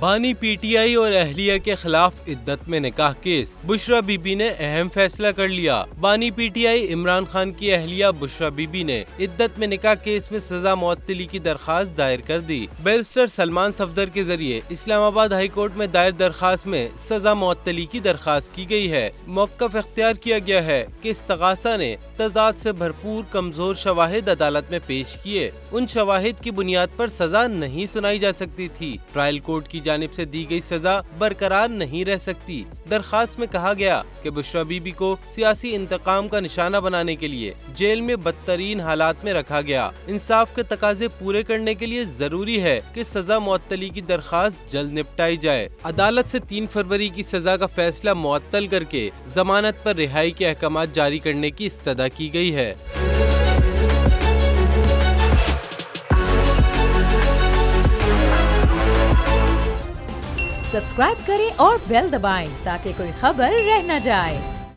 बानी पीटीआई और अहलिया के खिलाफ इद्दत में निकाह केस। बुशरा बीबी ने अहम फैसला कर लिया। बानी पीटीआई इमरान खान की अहलिया बुशरा बीबी ने इद्दत में निकाह केस में सजा मुअत्तली की दरखास्त दायर कर दी। बैरिस्टर सलमान सफदर के जरिए इस्लामाबाद हाई कोर्ट में दायर दरखास्त में सजा मुअत्तली की दरखास्त की गई है। मौक़िफ़ इख्तियार किया गया है कि इस्तग़ासा ने तज़ाद से भरपूर कमजोर शवाहिद अदालत में पेश किए। उन शवाहिद की बुनियाद पर सजा नहीं सुनाई जा सकती थी। ट्रायल कोर्ट की जानिब से दी गई सजा बरकरार नहीं रह सकती। दरखास्त में कहा गया कि बुशरा बीबी को सियासी इंतकाम का निशाना बनाने के लिए जेल में बदतरीन हालात में रखा गया। इंसाफ के तकाजे पूरे करने के लिए जरूरी है कि सजा मुअत्तली की दरखास्त जल्द निपटाई जाए। अदालत से 3 फरवरी की सजा का फैसला मुअत्तल करके जमानत पर रिहाई के अहकाम जारी करने की इस्तदा की गई है। सब्सक्राइब करें और बेल दबाएं ताकि कोई खबर रह न जाए।